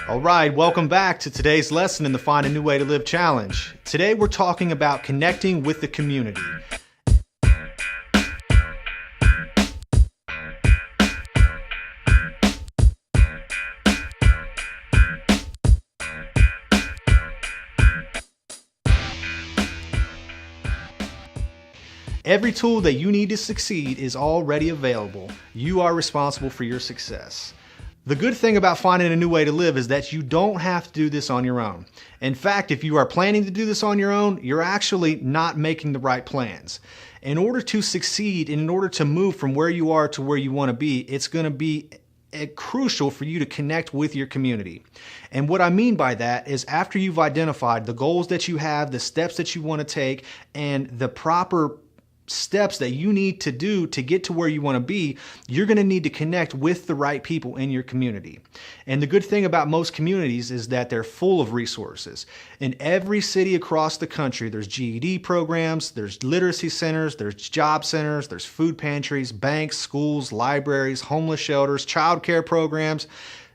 All right, welcome back to today's lesson in the Find a New Way to Live challenge. Today we're talking about connecting with the community. Every tool that you need to succeed is already available. You are responsible for your success. The good thing about finding a new way to live is that you don't have to do this on your own. In fact, if you are planning to do this on your own, you're actually not making the right plans. In order to succeed and in order to move from where you are to where you want to be, it's going to be crucial for you to connect with your community. And what I mean by that is after you've identified the goals that you have, the steps that you want to take, and the proper steps that you need to do to get to where you want to be, you're going to need to connect with the right people in your community. And the good thing about most communities is that they're full of resources. In every city across the country, there's GED programs, there's literacy centers, there's job centers, there's food pantries, banks, schools, libraries, homeless shelters, childcare programs,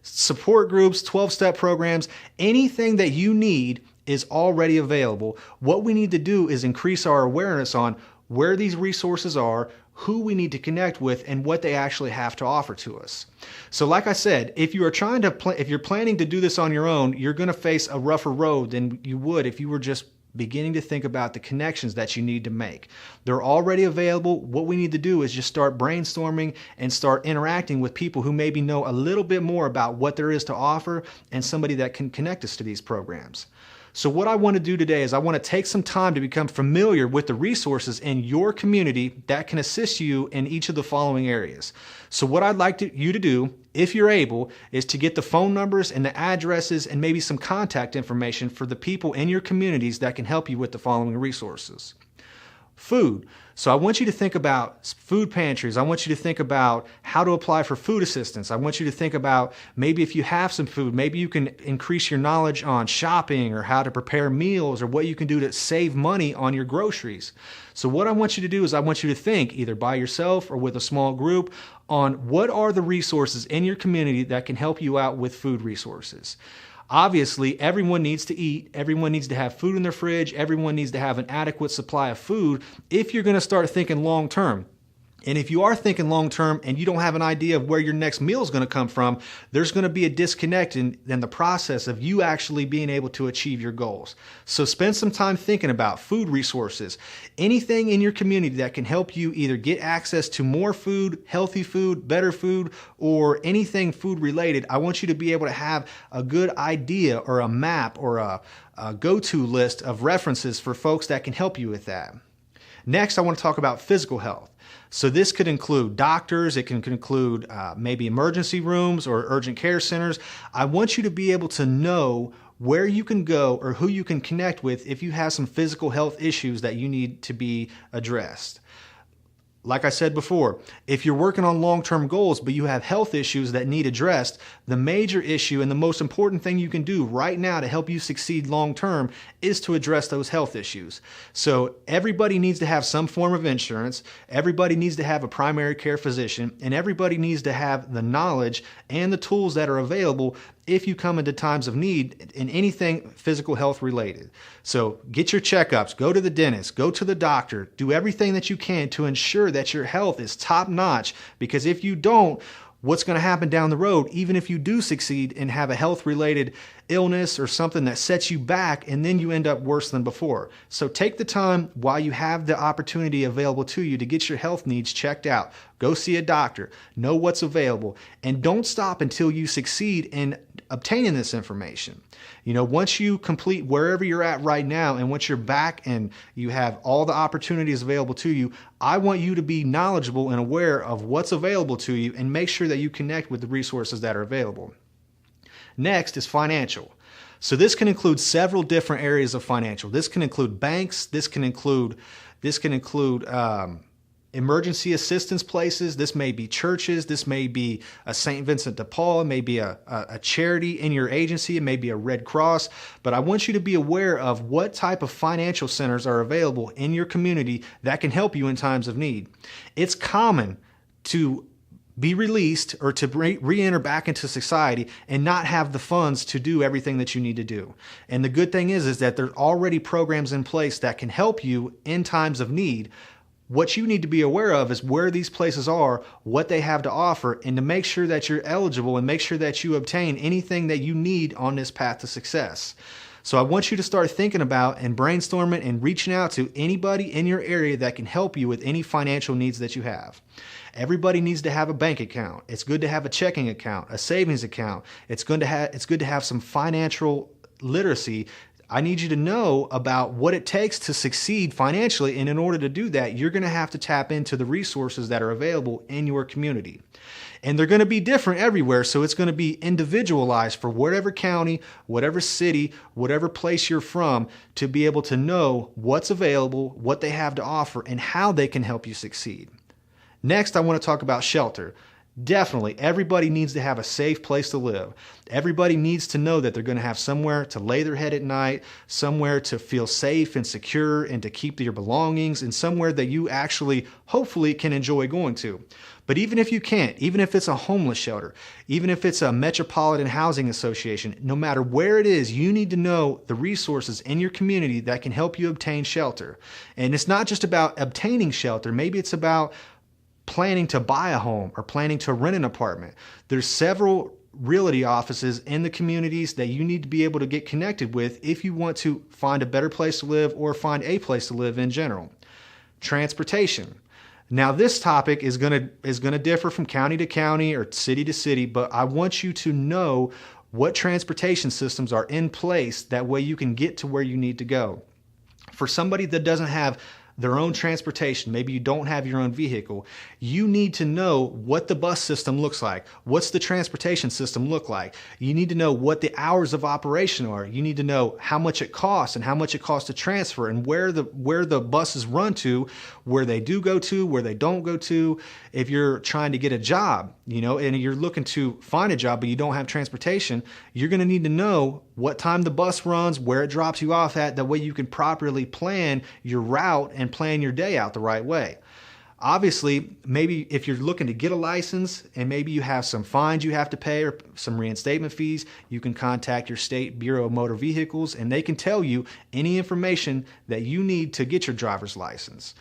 support groups, 12-step programs. Anything that you need is already available. What we need to do is increase our awareness on where these resources are, who we need to connect with, and what they actually have to offer to us. So like I said, if you're planning to do this on your own, you're going to face a rougher road than you would if you were just beginning to think about the connections that you need to make. They're already available. What we need to do is just start brainstorming and start interacting with people who maybe know a little bit more about what there is to offer and somebody that can connect us to these programs. So what I want to do today is I want to take some time to become familiar with the resources in your community that can assist you in each of the following areas. So what I'd like you to do, if you're able, is to get the phone numbers and the addresses and maybe some contact information for the people in your communities that can help you with the following resources. Food. So I want you to think about food pantries. I want you to think about how to apply for food assistance. I want you to think about maybe if you have some food, maybe you can increase your knowledge on shopping or how to prepare meals or what you can do to save money on your groceries. So what I want you to do is I want you to think either by yourself or with a small group on what are the resources in your community that can help you out with food resources. Obviously, everyone needs to eat, everyone needs to have food in their fridge, everyone needs to have an adequate supply of food if you're going to start thinking long term. And if you are thinking long term and you don't have an idea of where your next meal is going to come from, there's going to be a disconnect in the process of you actually being able to achieve your goals. So spend some time thinking about food resources, anything in your community that can help you either get access to more food, healthy food, better food, or anything food related. I want you to be able to have a good idea or a map or a go-to list of references for folks that can help you with that. Next, I want to talk about physical health. So this could include doctors, it can include maybe emergency rooms or urgent care centers. I want you to be able to know where you can go or who you can connect with if you have some physical health issues that you need to be addressed. Like I said before, if you're working on long-term goals but you have health issues that need addressed, the major issue and the most important thing you can do right now to help you succeed long-term is to address those health issues. So everybody needs to have some form of insurance, everybody needs to have a primary care physician, and everybody needs to have the knowledge and the tools that are available if you come into times of need in anything physical health related. So get your checkups, go to the dentist, go to the doctor, do everything that you can to ensure that your health is top notch, because if you don't, what's going to happen down the road, even if you do succeed and have a health related illness or something that sets you back, and then you end up worse than before. So take the time while you have the opportunity available to you to get your health needs checked out. Go see a doctor, know what's available, and don't stop until you succeed in obtaining this information. You know, once you complete wherever you're at right now, and once you're back and you have all the opportunities available to you, I want you to be knowledgeable and aware of what's available to you and make sure that you connect with the resources that are available. Next is financial. So this can include several different areas of financial. This can include banks. This can include emergency assistance places. This may be churches. This may be a St. Vincent de Paul. It may be a charity in your agency. It may be a Red Cross. But I want you to be aware of what type of financial centers are available in your community that can help you in times of need. It's common to be released or to re-enter back into society and not have the funds to do everything that you need to do. And the good thing is that there's already programs in place that can help you in times of need. What you need to be aware of is where these places are, what they have to offer, and to make sure that you're eligible and make sure that you obtain anything that you need on this path to success. So I want you to start thinking about and brainstorming and reaching out to anybody in your area that can help you with any financial needs that you have. Everybody needs to have a bank account. It's good to have a checking account, a savings account. It's good to have some financial literacy. I need you to know about what it takes to succeed financially, and in order to do that, you're going to have to tap into the resources that are available in your community. And they're going to be different everywhere, so it's going to be individualized for whatever county, whatever city, whatever place you're from, to be able to know what's available, what they have to offer, and how they can help you succeed. Next, I want to talk about shelter. Definitely, everybody needs to have a safe place to live. Everybody needs to know that they're going to have somewhere to lay their head at night, somewhere to feel safe and secure and to keep their belongings, and somewhere that you actually, hopefully, can enjoy going to. But even if you can't, even if it's a homeless shelter, even if it's a metropolitan housing association, no matter where it is, you need to know the resources in your community that can help you obtain shelter. And it's not just about obtaining shelter. Maybe it's about planning to buy a home or planning to rent an apartment. There's several realty offices in the communities that you need to be able to get connected with if you want to find a better place to live or find a place to live in general. Transportation. Now, this topic is going to differ from county to county or city to city, but I want you to know what transportation systems are in place. That way you can get to where you need to go. For somebody that doesn't have their own transportation, maybe you don't have your own vehicle, you need to know what the bus system looks like. What's the transportation system look like? You need to know what the hours of operation are. You need to know how much it costs and how much it costs to transfer and where the buses run to, where they do go to, where they don't go to. If you're trying to get a job, and you're looking to find a job but you don't have transportation, you're going to need to know what time the bus runs, where it drops you off at. That way you can properly plan your route and plan your day out the right way. Obviously, maybe if you're looking to get a license and maybe you have some fines you have to pay or some reinstatement fees, you can contact your state Bureau of Motor Vehicles and they can tell you any information that you need to get your driver's license.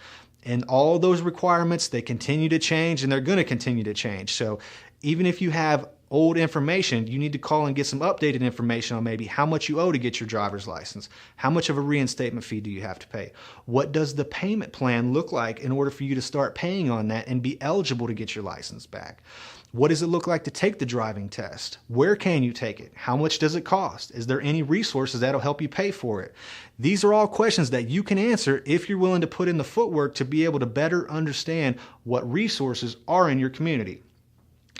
And all those requirements, they continue to change and they're going to continue to change. So even if you have old information, you need to call and get some updated information on maybe how much you owe to get your driver's license. How much of a reinstatement fee do you have to pay? What does the payment plan look like in order for you to start paying on that and be eligible to get your license back? What does it look like to take the driving test? Where can you take it? How much does it cost? Is there any resources that'll help you pay for it? These are all questions that you can answer if you're willing to put in the footwork to be able to better understand what resources are in your community.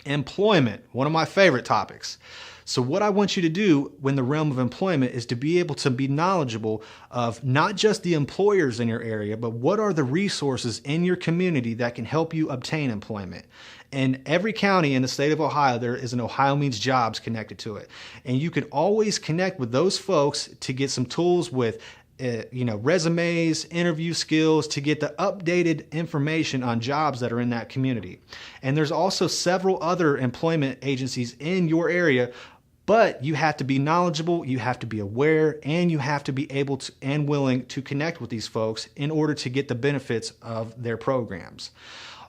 Employment, one of my favorite topics. So what I want you to do when the realm of employment is to be able to be knowledgeable of not just the employers in your area, but what are the resources in your community that can help you obtain employment. In every county in the state of Ohio, there is an Ohio Means Jobs connected to it. And you can always connect with those folks to get some tools with resumes, interview skills, to get the updated information on jobs that are in that community. And there's also several other employment agencies in your area, but you have to be knowledgeable, you have to be aware, and you have to be able to and willing to connect with these folks in order to get the benefits of their programs.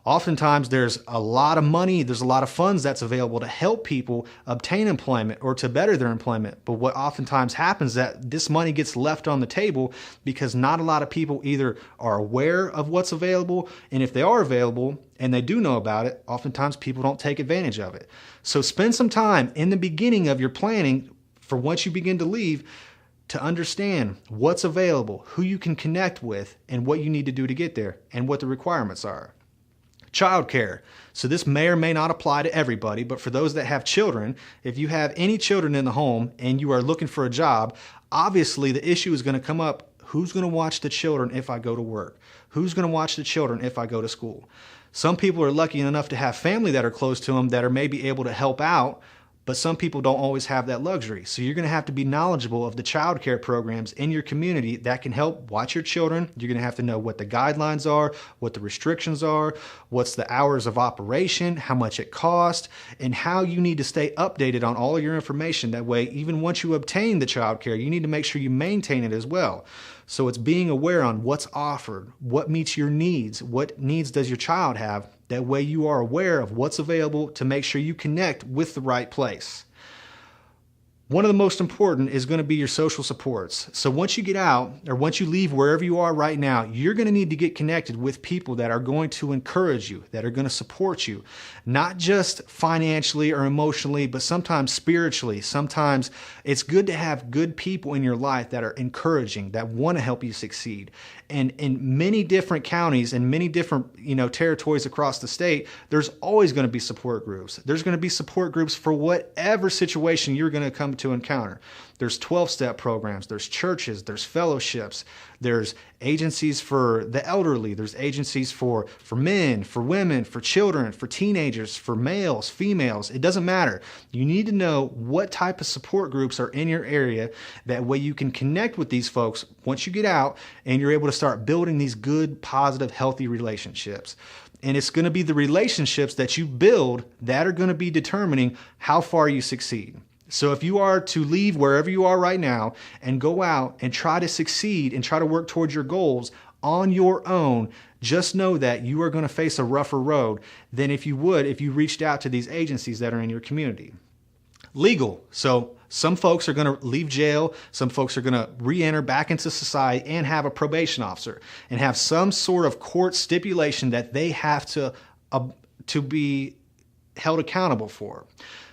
Oftentimes there's a lot of money, there's a lot of funds that's available to help people obtain employment or to better their employment. But what oftentimes happens is that this money gets left on the table because not a lot of people either are aware of what's available, and if they are available and they do know about it, oftentimes people don't take advantage of it. So spend some time in the beginning of your planning for once you begin to leave to understand what's available, who you can connect with, and what you need to do to get there, and what the requirements are. Childcare. So this may or may not apply to everybody, but for those that have children, if you have any children in the home and you are looking for a job, obviously the issue is going to come up. Who's going to watch the children if I go to work? Who's going to watch the children if I go to school? Some people are lucky enough to have family that are close to them that are maybe able to help out, but some people don't always have that luxury. So you're going to have to be knowledgeable of the child care programs in your community that can help watch your children. You're going to have to know what the guidelines are, what the restrictions are, what's the hours of operation, how much it costs, and how you need to stay updated on all of your information. That way, even once you obtain the child care, you need to make sure you maintain it as well. So it's being aware on what's offered, what meets your needs, what needs does your child have. That way you are aware of what's available to make sure you connect with the right place. One of the most important is going to be your social supports. So once you get out, or once you leave wherever you are right now, you're going to need to get connected with people that are going to encourage you, that are going to support you, not just financially or emotionally, but sometimes spiritually. Sometimes it's good to have good people in your life that are encouraging, that want to help you succeed. And in many different counties and many different, territories across the state, there's always going to be support groups. There's going to be support groups for whatever situation you're going to come to encounter. There's 12-step programs, there's churches, there's fellowships, there's agencies for the elderly, there's agencies for men, for women, for children, for teenagers, for males, females. It doesn't matter. You need to know what type of support groups are in your area. That way you can connect with these folks once you get out and you're able to start building these good, positive, healthy relationships. And it's going to be the relationships that you build that are going to be determining how far you succeed. So if you are to leave wherever you are right now and go out and try to succeed and try to work towards your goals on your own, just know that you are going to face a rougher road than if you reached out to these agencies that are in your community. Legal. So some folks are going to leave jail. Some folks are going to re-enter back into society and have a probation officer and have some sort of court stipulation that they have to be held accountable for.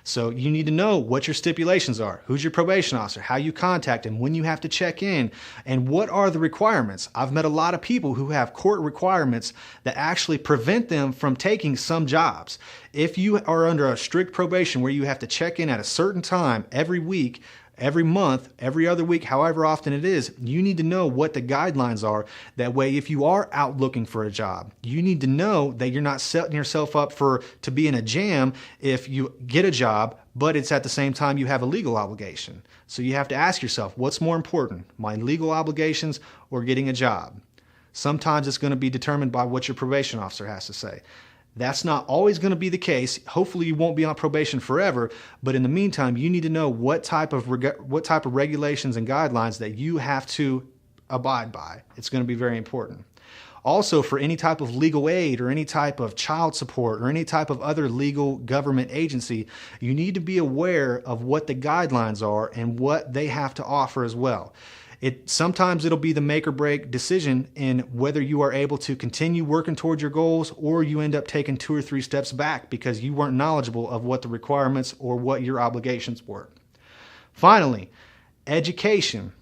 So you need to know what your stipulations are, who's your probation officer, how you contact him, when you have to check in, and what are the requirements. I've met a lot of people who have court requirements that actually prevent them from taking some jobs. If you are under a strict probation where you have to check in at a certain time every week, every month, every other week, however often it is, you need to know what the guidelines are. That way, if you are out looking for a job, you need to know that you're not setting yourself up to be in a jam if you get a job, but it's at the same time you have a legal obligation. So you have to ask yourself, what's more important, my legal obligations or getting a job? Sometimes it's going to be determined by what your probation officer has to say. That's not always going to be the case. Hopefully you won't be on probation forever, but in the meantime, you need to know what type of regulations and guidelines that you have to abide by. It's going to be very important. Also, for any type of legal aid or any type of child support or any type of other legal government agency, you need to be aware of what the guidelines are and what they have to offer as well. Sometimes it'll be the make or break decision in whether you are able to continue working towards your goals or you end up taking 2 or 3 steps back because you weren't knowledgeable of what the requirements or what your obligations were. Finally, education.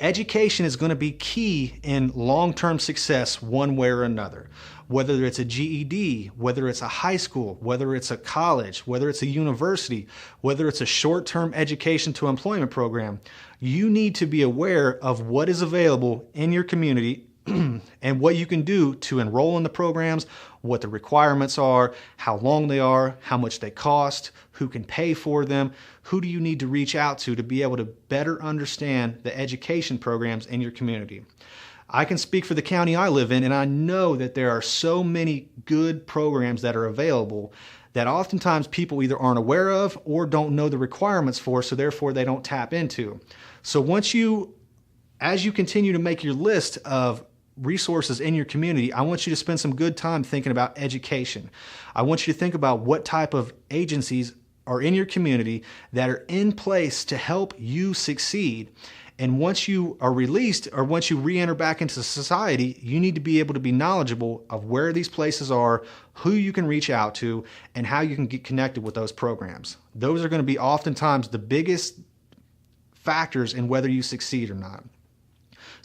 Education is going to be key in long-term success one way or another. Whether it's a GED, whether it's a high school, whether it's a college, whether it's a university, whether it's a short-term education to employment program, you need to be aware of what is available in your community and what you can do to enroll in the programs, what the requirements are, how long they are, how much they cost, who can pay for them, who do you need to reach out to be able to better understand the education programs in your community. I can speak for the county I live in, and I know that there are so many good programs that are available that oftentimes people either aren't aware of or don't know the requirements for, so therefore they don't tap into. So as you continue to make your list of resources in your community, I want you to spend some good time thinking about education. I want you to think about what type of agencies are in your community that are in place to help you succeed. And once you are released or once you re-enter back into society, you need to be able to be knowledgeable of where these places are, who you can reach out to, and how you can get connected with those programs. Those are going to be oftentimes the biggest factors in whether you succeed or not.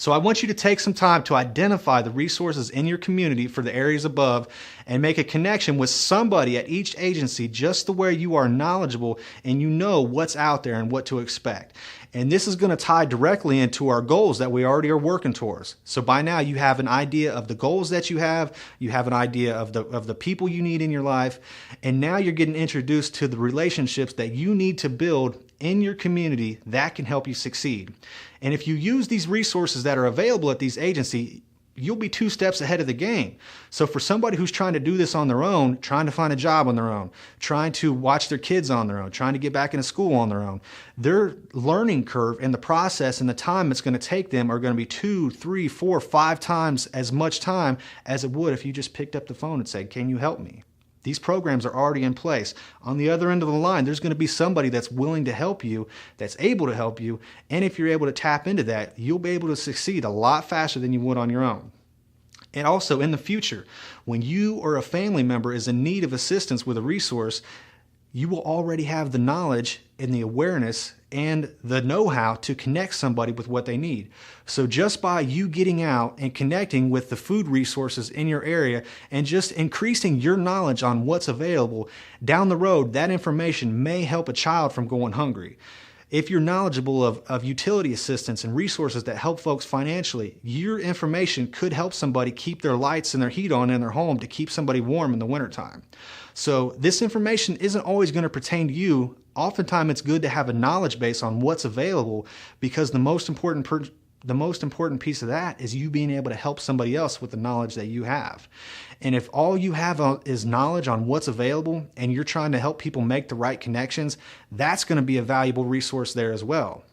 So I want you to take some time to identify the resources in your community for the areas above and make a connection with somebody at each agency just to where you are knowledgeable and you know what's out there and what to expect. And this is going to tie directly into our goals that we already are working towards. So by now you have an idea of the goals that you have an idea of the people you need in your life, and now you're getting introduced to the relationships that you need to build in your community that can help you succeed. And if you use these resources that are available at these agencies, you'll be 2 steps ahead of the game. So for somebody who's trying to do this on their own, trying to find a job on their own, trying to watch their kids on their own, trying to get back into school on their own, their learning curve and the process and the time it's going to take them are going to be 2, 3, 4, 5 times as much time as it would if you just picked up the phone and said, "Can you help me?" These programs are already in place. On the other end of the line, there's going to be somebody that's willing to help you, that's able to help you, and if you're able to tap into that, you'll be able to succeed a lot faster than you would on your own. And also in the future, when you or a family member is in need of assistance with a resource, you will already have the knowledge and the awareness and the know-how to connect somebody with what they need. So just by you getting out and connecting with the food resources in your area and just increasing your knowledge on what's available, down the road, that information may help a child from going hungry. If you're knowledgeable of utility assistance and resources that help folks financially, your information could help somebody keep their lights and their heat on in their home to keep somebody warm in the wintertime. So this information isn't always going to pertain to you. Oftentimes it's good to have a knowledge base on what's available, because the most important piece of that is you being able to help somebody else with the knowledge that you have. And if all you have is knowledge on what's available and you're trying to help people make the right connections, that's going to be a valuable resource there as well.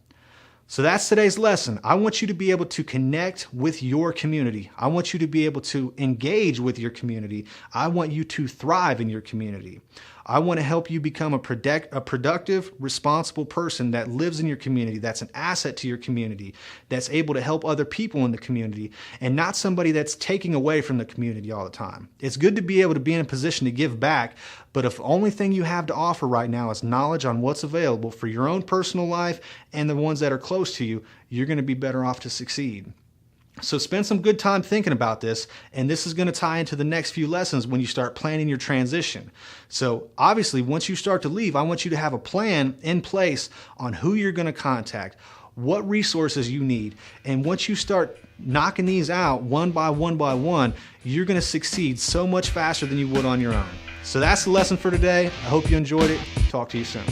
So that's today's lesson. I want you to be able to connect with your community. I want you to be able to engage with your community. I want you to thrive in your community. I want to help you become a productive, responsible person that lives in your community, that's an asset to your community, that's able to help other people in the community, and not somebody that's taking away from the community all the time. It's good to be able to be in a position to give back, but if the only thing you have to offer right now is knowledge on what's available for your own personal life and the ones that are close to you, you're going to be better off to succeed. So spend some good time thinking about this, and this is going to tie into the next few lessons when you start planning your transition. So obviously, once you start to leave, I want you to have a plan in place on who you're going to contact, what resources you need, and once you start knocking these out one by one, you're going to succeed so much faster than you would on your own. So that's the lesson for today. I hope you enjoyed it. Talk to you soon.